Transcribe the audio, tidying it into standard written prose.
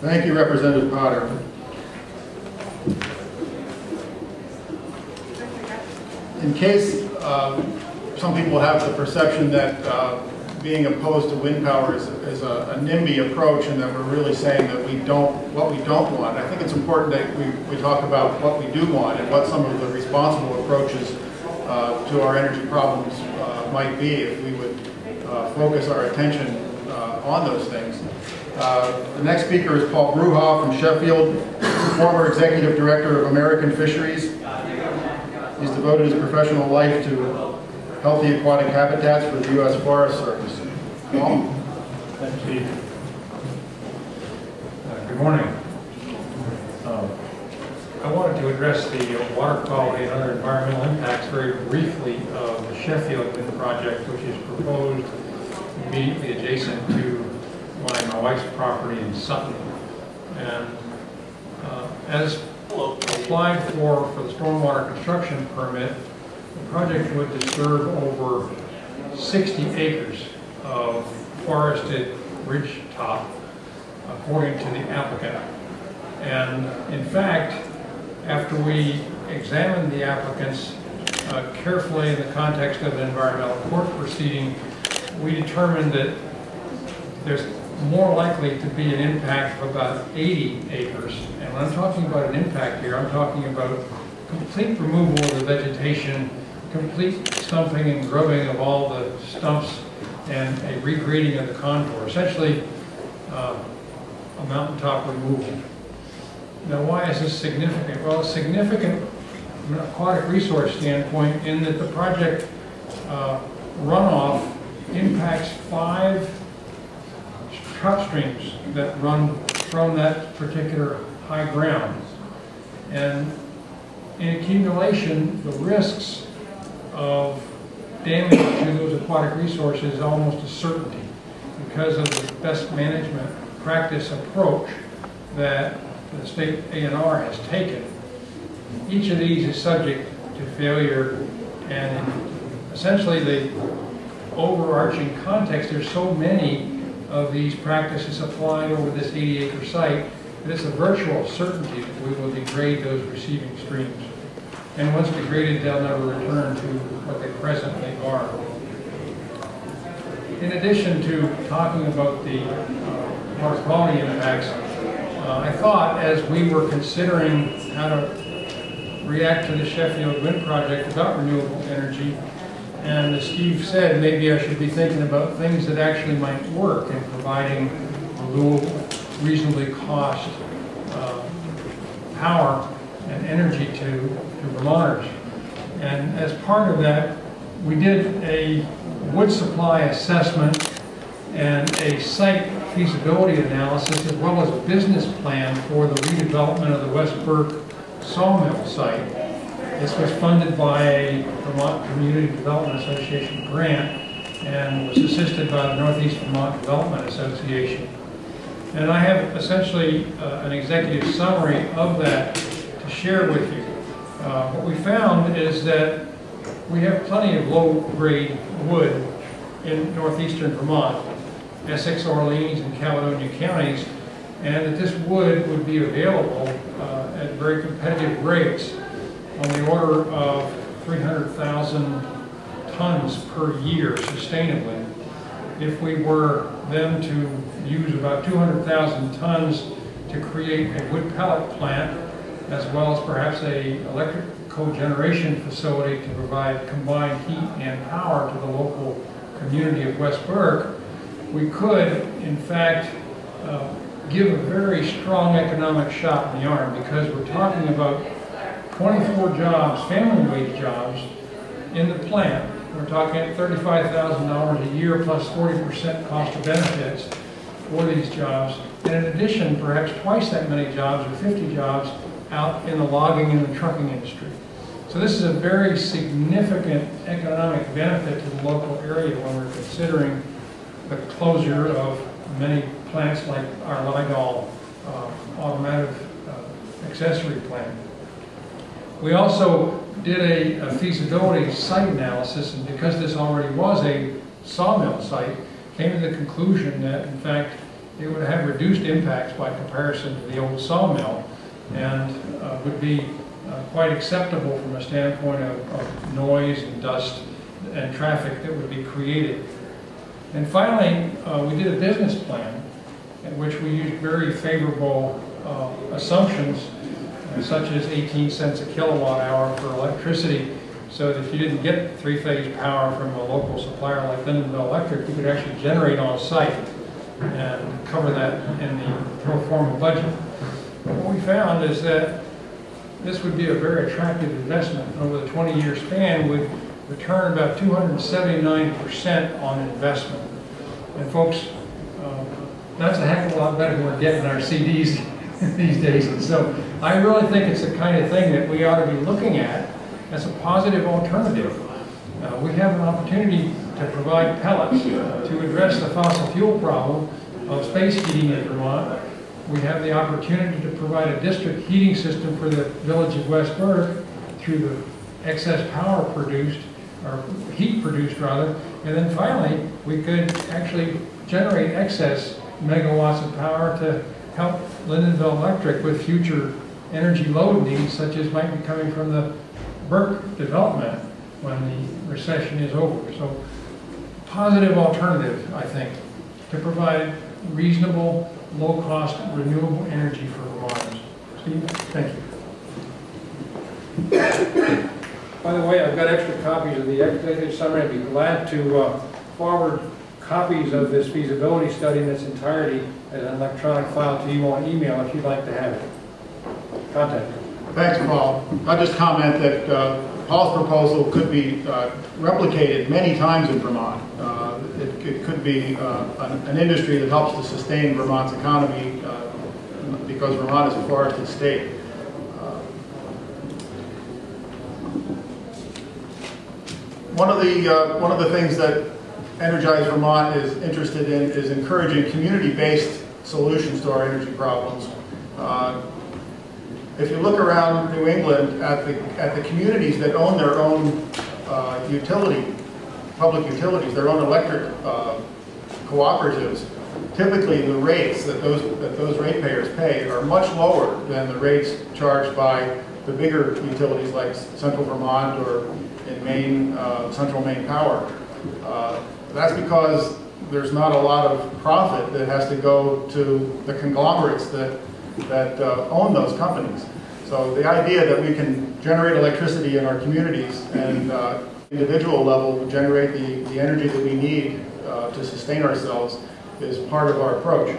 Thank you, Representative Potter. In case some people have the perception that being opposed to wind power is a NIMBY approach, and that we're really saying that what we don't want. I think it's important that we talk about what we do want and what some of the responsible approaches to our energy problems might be if we would focus our attention on those things. The next speaker is Paul Bruhaw from Sheffield, former Executive Director of American Fisheries. He's devoted his professional life to healthy aquatic habitats for the U.S. Forest Service. Paul? Thank you. Good morning. I wanted to address the water quality and other environmental impacts very briefly of the Sheffield Wind Project, which is proposed immediately adjacent to my wife's property in Sutton. And as applied for the stormwater construction permit, the project would disturb over 60 acres of forested ridge top, according to the applicant. And in fact, after we examined the applicants carefully in the context of an environmental court proceeding, we determined that there's more likely to be an impact of about 80 acres. And when I'm talking about an impact here, I'm talking about complete removal of the vegetation, complete stumping and grubbing of all the stumps, and a regrading of the contour, essentially a mountaintop removal. Now, why is this significant? Well, it's significant from an aquatic resource standpoint in that the project runoff impacts 5 trout streams that run from that particular high ground. And in accumulation, the risks of damage to those aquatic resources is almost a certainty because of the best management practice approach that the state A&R has taken. Each of these is subject to failure, and essentially the overarching context, there's so many of these practices applied over this 80-acre site that it's a virtual certainty that we will degrade those receiving streams. And once degraded, they'll never return to what they presently are. In addition to talking about the water quality impacts, I thought as we were considering how to react to the Sheffield Wind Project about renewable energy, and as Steve said, maybe I should be thinking about things that actually might work in providing renewable, reasonably cost power and energy to Vermonters. And as part of that, we did a wood supply assessment and a site feasibility analysis, as well as a business plan for the redevelopment of the West Burke sawmill site. This was funded by a Vermont Community Development Association grant and was assisted by the Northeast Vermont Development Association. And I have essentially an executive summary of that to share with you. What we found is that we have plenty of low-grade wood in northeastern Vermont, Essex, Orleans, and Caledonia counties, and that this wood would be available at very competitive rates on the order of 300,000 tons per year sustainably. If we were then to use about 200,000 tons to create a wood pellet plant, as well as perhaps a electric cogeneration facility to provide combined heat and power to the local community of West Burke, we could, in fact, give a very strong economic shot in the arm, because we're talking about 24 jobs, family wage jobs, in the plant. We're talking $35,000 a year plus 40% cost of benefits for these jobs. And in addition, perhaps twice that many jobs, or 50 jobs, out in the logging and the trucking industry. So this is a very significant economic benefit to the local area when we're considering the closure of many plants like our Lidol automotive accessory plant. We also did a feasibility site analysis, and because this already was a sawmill site, came to the conclusion that, in fact, it would have reduced impacts by comparison to the old sawmill, and would be quite acceptable from a standpoint of noise and dust and traffic that would be created. And finally, we did a business plan in which we used very favorable assumptions, such as 18 cents a kilowatt hour for electricity, so that if you didn't get three-phase power from a local supplier like Lindenville Electric, you could actually generate on site and cover that in the pro forma budget. What we found is that this would be a very attractive investment. Over the 20-year span, would return about 279% on investment. And folks, that's a heck of a lot better than we're getting our CDs these days. And so I really think it's the kind of thing that we ought to be looking at as a positive alternative. We have an opportunity to provide pellets to address the fossil fuel problem of space heating in Vermont. We have the opportunity to provide a district heating system for the village of West Burke through the excess power produced, or heat produced rather, and then finally we could actually generate excess megawatts of power to help Lindenville Electric with future energy load needs, such as might be coming from the Burke development when the recession is over. So positive alternative, I think, to provide reasonable, low-cost, renewable energy for Vermonters. Steve, thank you. By the way, I've got extra copies of the executive summary. I'd be glad to forward copies of this feasibility study in its entirety as an electronic file to you on email if you'd like to have it. Contact me. Thanks, Paul. I'll just comment that Paul's proposal could be replicated many times in Vermont. It could be an industry that helps to sustain Vermont's economy because Vermont is a forested state. One of the things that Energize Vermont is interested in is encouraging community-based solutions to our energy problems. If you look around New England at the communities that own their own public utilities, their own electric cooperatives, typically the rates that those ratepayers pay are much lower than the rates charged by the bigger utilities like Central Vermont or in Maine, Central Maine Power. That's because there's not a lot of profit that has to go to the conglomerates that own those companies. So the idea that we can generate electricity in our communities and individual level generate the energy that we need to sustain ourselves is part of our approach.